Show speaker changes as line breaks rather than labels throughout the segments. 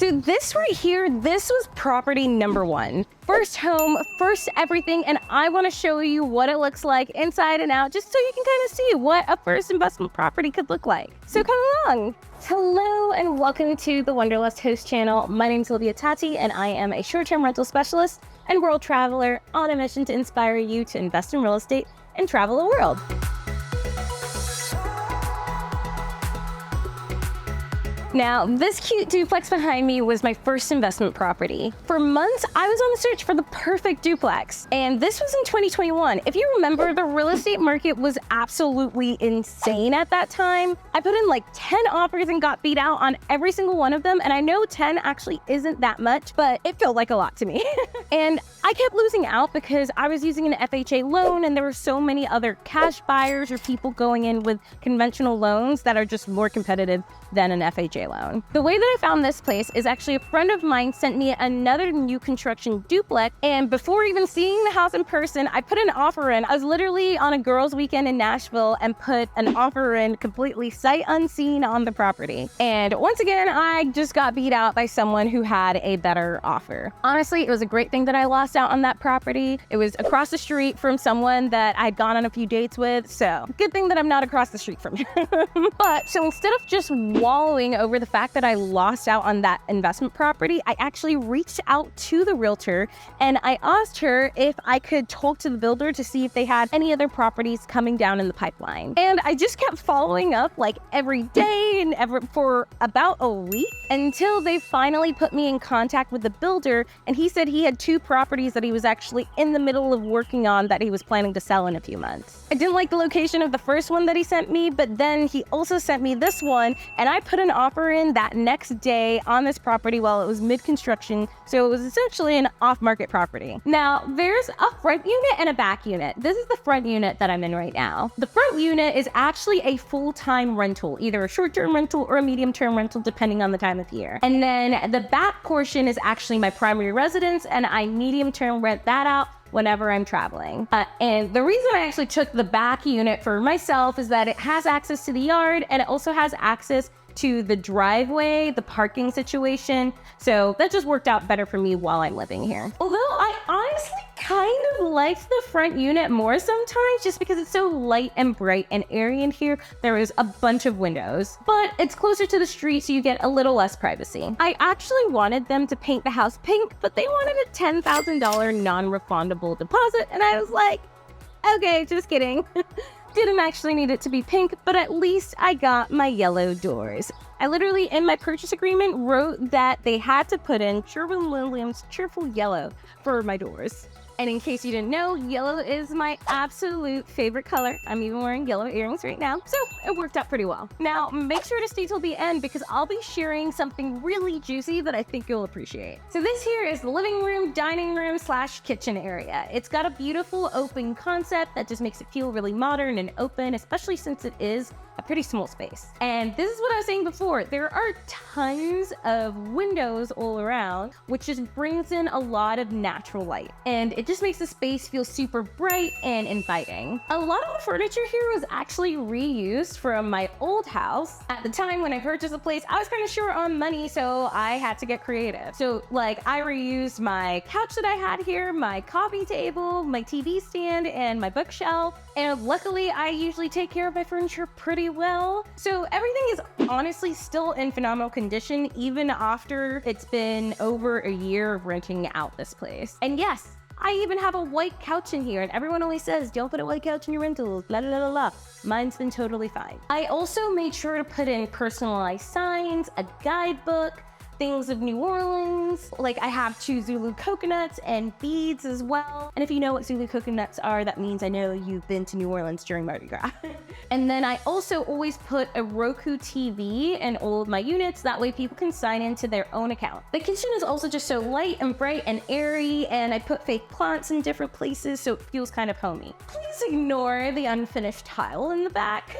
So this right here, this was property number one. First home, first everything, and I want to show you what it looks like inside and out, just so you can kind of see what a first investment property could look like. So come along. Hello and welcome to the Wanderlust host channel. My name is Olivia Tati and I am a short-term rental specialist and world traveler on a mission to inspire you to invest in real estate and travel the world. Now, this cute duplex behind me was my first investment property. For months, I was on the search for the perfect duplex, and this was in 2021. If you remember, the real estate market was absolutely insane at that time. I put in like 10 offers and got beat out on every single one of them, and I know 10 actually isn't that much, but it felt like a lot to me. And I kept losing out because I was using an FHA loan, and there were so many other cash buyers or people going in with conventional loans that are just more competitive than an FHA loan. The way that I found this place is actually a friend of mine sent me another new construction duplex, and before even seeing the house in person, I put an offer in. I was literally on a girls' weekend in Nashville and put an offer in completely sight unseen on the property. And once again, I just got beat out by someone who had a better offer. Honestly, it was a great thing that I lost out on that property. It was across the street from someone that I'd gone on a few dates with, so good thing that I'm not across the street from him. But so instead of just wallowing over the fact that I lost out on that investment property, I actually reached out to the realtor and I asked her if I could talk to the builder to see if they had any other properties coming down in the pipeline. And I just kept following up like every day and for about a week until they finally put me in contact with the builder, and he said he had 2 properties that he was actually in the middle of working on that he was planning to sell in a few months. I didn't like the location of the first one that he sent me, but then he also sent me this one, and I put an offer in that next day on this property while it was mid-construction, so it was essentially an off-market property. Now, there's a front unit and a back unit. This is the front unit that I'm in right now. The front unit is actually a full-time rental, either a short-term rental or a medium-term rental, depending on the time of year. And then the back portion is actually my primary residence, and I medium-term rent that out whenever I'm traveling. And the reason I actually took the back unit for myself is that it has access to the yard, and it also has access to the driveway, the parking situation. So that just worked out better for me while I'm living here. Although I honestly kind of like the front unit more sometimes, just because it's so light and bright and airy in here. There is a bunch of windows, but it's closer to the street, so you get a little less privacy. I actually wanted them to paint the house pink, but they wanted a $10,000 non-refundable deposit, and I was like, okay, just kidding. Didn't actually need it to be pink, but at least I got my yellow doors. I literally, in my purchase agreement, wrote that they had to put in Sherwin-Williams Cheerful Yellow for my doors. And in case you didn't know, yellow is my absolute favorite color. I'm even wearing yellow earrings right now, so it worked out pretty well. Now, make sure to stay till the end because I'll be sharing something really juicy that I think you'll appreciate. So this here is the living room, dining room / kitchen area. It's got a beautiful open concept that just makes it feel really modern and open, especially since it is a pretty small space. And this is what I was saying before, there are tons of windows all around, which just brings in a lot of natural light. And it just makes the space feel super bright and inviting. A lot of the furniture here was actually reused from my old house. At the time when I purchased the place, I was kind of short on money, so I had to get creative. So like I reused my couch that I had here, my coffee table, my TV stand, and my bookshelf. And luckily, I usually take care of my furniture pretty well. So everything is honestly still in phenomenal condition, even after it's been over a year of renting out this place. And yes, I even have a white couch in here, and everyone always says, don't put a white couch in your rentals, la la la la. Mine's been totally fine. I also made sure to put in personalized signs, a guidebook, things of New Orleans. Like I have 2 Zulu coconuts and beads as well. And if you know what Zulu coconuts are, that means I know you've been to New Orleans during Mardi Gras. And then I also always put a Roku TV in all of my units. That way people can sign into their own account. The kitchen is also just so light and bright and airy, and I put fake plants in different places so it feels kind of homey. Please ignore the unfinished tile in the back.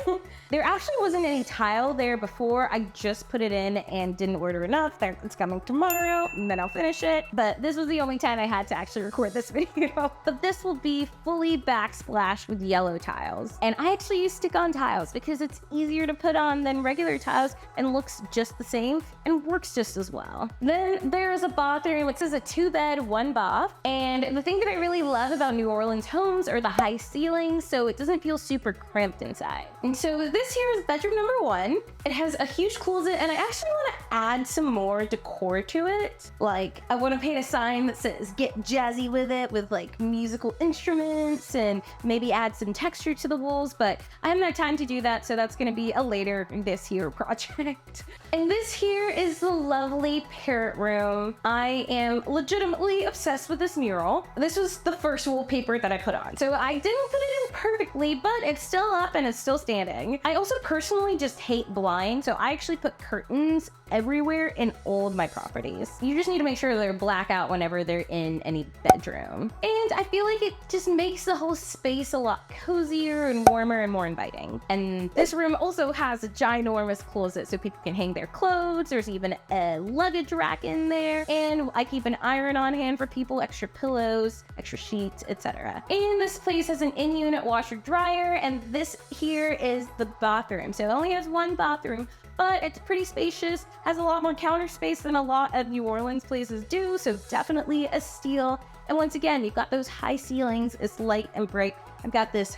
There actually wasn't any tile there before. I just put it in and didn't order enough. It's coming tomorrow, and then I'll finish it. But this was the only time I had to actually record this video. But this will be fully backsplashed with yellow tiles. And I actually use stick-on tiles because it's easier to put on than regular tiles and looks just the same and works just as well. Then there is a bathroom. It says a 2-bed, 1 bath. And the thing that I really love about New Orleans homes are the high ceilings, so it doesn't feel super cramped inside. And so this here is bedroom number 1. It has a huge closet, and I actually want to add some more decor to it. Like, I want to paint a sign that says "Get Jazzy with it," with like musical instruments, and maybe add some texture to the walls, but I haven't had time to do that, so that's going to be a later this year project. And this here is the lovely parrot room. I am legitimately obsessed with this mural. This was the first wallpaper that I put on, so I didn't put it in perfectly, but it's still up and it's still standing. I also personally just hate blinds, so I actually put curtains everywhere in all of my properties. You just need to make sure they're blackout whenever they're in any bedroom. And I feel like it just makes the whole space a lot cozier and warmer and more inviting. And this room also has a ginormous closet so people can hang their clothes. There's even a luggage rack in there. And I keep an iron on hand for people, extra pillows, extra sheets, etc. And this place has an in-unit washer dryer, and this here is the bathroom. So it only has 1 bathroom, but it's pretty spacious, has a lot more counter space than a lot of New Orleans places do, so definitely a steal. And once again, you've got those high ceilings, it's light and bright. I've got this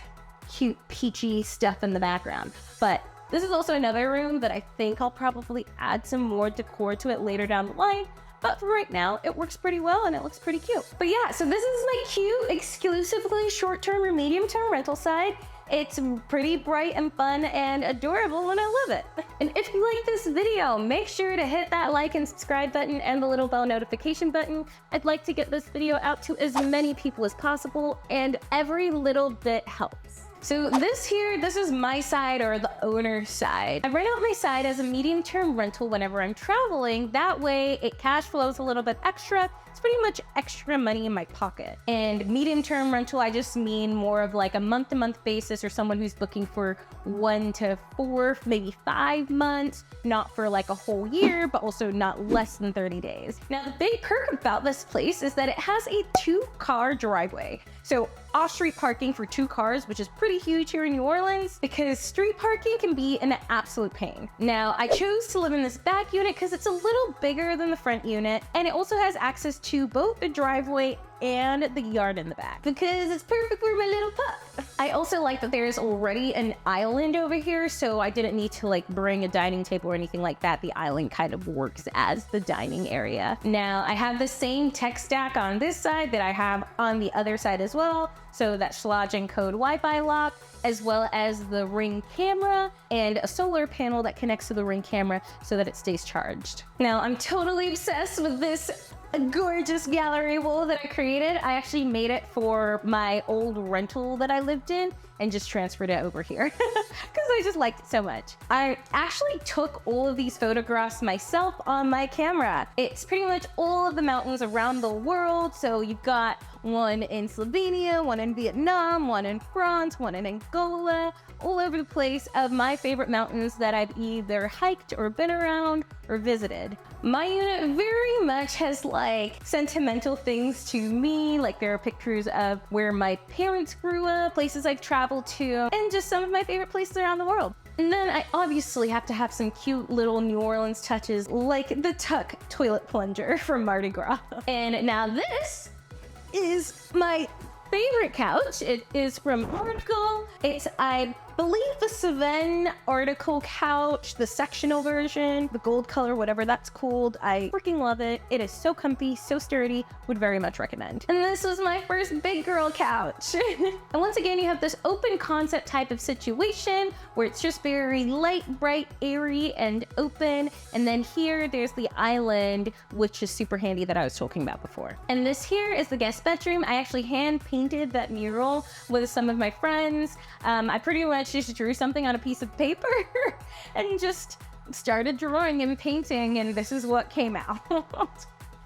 cute peachy stuff in the background. But this is also another room that I think I'll probably add some more decor to it later down the line. But for right now, it works pretty well and it looks pretty cute. But yeah, so this is my cute, exclusively short-term or medium-term rental side. It's pretty bright and fun and adorable, and I love it. And if you like this video, make sure to hit that like and subscribe button and the little bell notification button. I'd like to get this video out to as many people as possible, and every little bit helps. So this is my side, or the owner's side. I rent out my side as a medium-term rental whenever I'm traveling. That way it cash flows a little bit extra. It's pretty much extra money in my pocket. And medium-term rental, I just mean more of like a month-to-month basis, or someone who's booking for 1 to 4, maybe 5 months, not for like a whole year, but also not less than 30 days. Now, the big perk about this place is that it has a 2-car driveway. So off-street parking for 2 cars, which is pretty huge here in New Orleans, because street parking can be an absolute pain. Now, I chose to live in this back unit because it's a little bigger than the front unit, and it also has access to both the driveway and the yard in the back, because it's perfect for my little pup. I also like that there's already an island over here, so I didn't need to like bring a dining table or anything like that. The island kind of works as the dining area. Now, I have the same tech stack on this side that I have on the other side as well. So that 𝐥𝐤𝐤𝐿 Wi-Fi lock, as well as the Ring camera and a solar panel that connects to the Ring camera so that it stays charged. Now, I'm totally obsessed with this gorgeous gallery wall that I created. I actually made it for my old rental that I lived in and just transferred it over here because I just liked it so much. I actually took all of these photographs myself on my camera. It's pretty much all of the mountains around the world. So you've got one in Slovenia, one in Vietnam, one in France, one in Angola, all over the place of my favorite mountains that I've either hiked or been around or visited. My unit very much has like sentimental things to me. Like there are pictures of where my parents grew up, places I've traveled to, and just some of my favorite places around the world. And then I obviously have to have some cute little New Orleans touches, like the Tuck toilet plunger from Mardi Gras. And now this is my favorite couch. It is from Article. It's, I believe, the Savenne Article couch, the sectional version, the gold color, whatever that's called. I freaking love it. It is so comfy, so sturdy, would very much recommend. And this was my first big girl couch. And once again, you have this open concept type of situation where it's just very light, bright, airy, and open. And then here, there's the island, which is super handy that I was talking about before. And this here is the guest bedroom. I actually hand painted that mural with some of my friends. I pretty much just drew something on a piece of paper and just started drawing and painting, and this is what came out.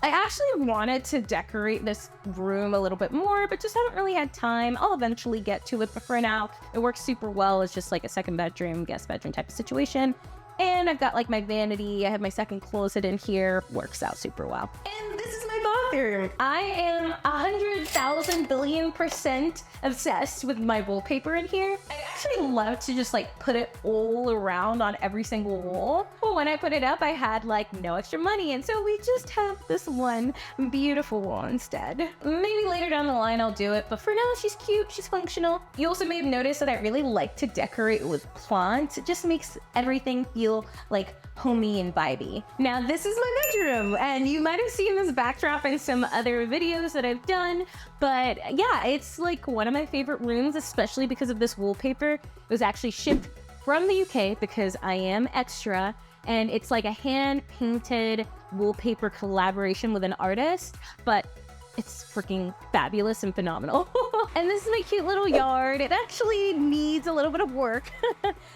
I actually wanted to decorate this room a little bit more, but just haven't really had time. I'll eventually get to it, but for now, it works super well. It's just like a second bedroom, guest bedroom type of situation. And I've got like my vanity. I have my second closet in here. Works out super well. And this is my bathroom. I am 100,000 billion% obsessed with my wallpaper in here. I actually love to just like put it all around on every single wall. But when I put it up, I had like no extra money. And so we just have this one beautiful wall instead. Maybe later down the line I'll do it, but for now she's cute, she's functional. You also may have noticed that I really like to decorate with plants. It just makes everything feel like homey and vibey. Now this is my bedroom, and you might have seen this backdrop in some other videos that I've done, but yeah, it's like one of my favorite rooms, especially because of this wallpaper. It was actually shipped from the UK because I am extra, and it's like a hand-painted wallpaper collaboration with an artist, but it's freaking fabulous and phenomenal. And this is my cute little yard. It actually needs a little bit of work.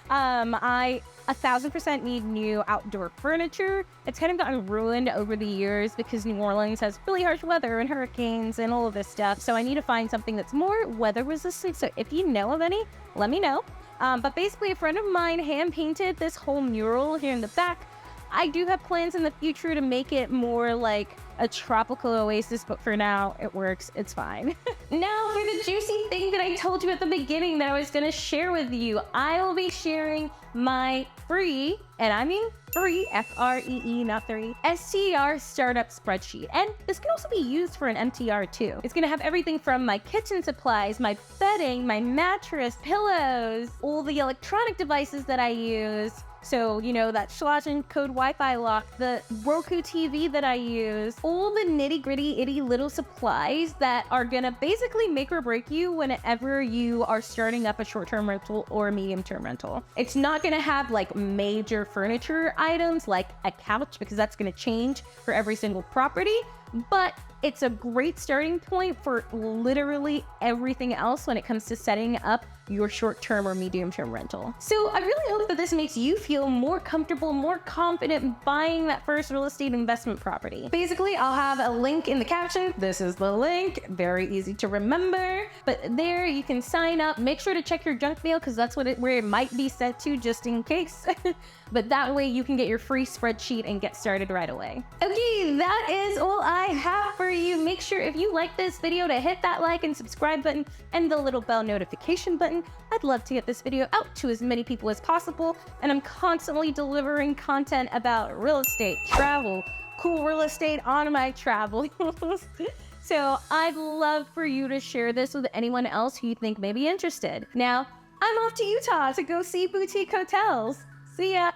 I 1000% need new outdoor furniture. It's kind of gotten ruined over the years because New Orleans has really harsh weather and hurricanes and all of this stuff. So I need to find something that's more weather resistant. So if you know of any, let me know. But basically a friend of mine hand painted this whole mural here in the back. I do have plans in the future to make it more like a tropical oasis, but for now it works, it's fine. Now for the juicy thing that I told you at the beginning that I was gonna share with you, I will be sharing my free, and I mean free, F-R-E-E, not 3, STR startup spreadsheet. And this can also be used for an MTR too. It's gonna have everything from my kitchen supplies, my bedding, my mattress, pillows, all the electronic devices that I use. So, you know, that 𝐥𝐤𝐤𝐿 Wi-Fi lock, the Roku TV that I use, all the nitty gritty itty little supplies that are gonna basically make or break you whenever you are starting up a short-term rental or a medium-term rental. It's not gonna have like major furniture items like a couch, because that's gonna change for every single property, but it's a great starting point for literally everything else when it comes to setting up your short-term or medium-term rental. So I really hope that this makes you feel more comfortable, more confident buying that first real estate investment property. Basically, I'll have a link in the caption. This is the link, very easy to remember, but there you can sign up. Make sure to check your junk mail because that's where it might be sent to, just in case. But that way you can get your free spreadsheet and get started right away. Okay, that is all I have for you. Make sure if you like this video to hit that like and subscribe button and the little bell notification button. I'd love to get this video out to as many people as possible, and I'm constantly delivering content about real estate, travel, cool real estate on my travels. So I'd love for you to share this with anyone else who you think may be interested. Now, I'm off to Utah to go see boutique hotels. See ya!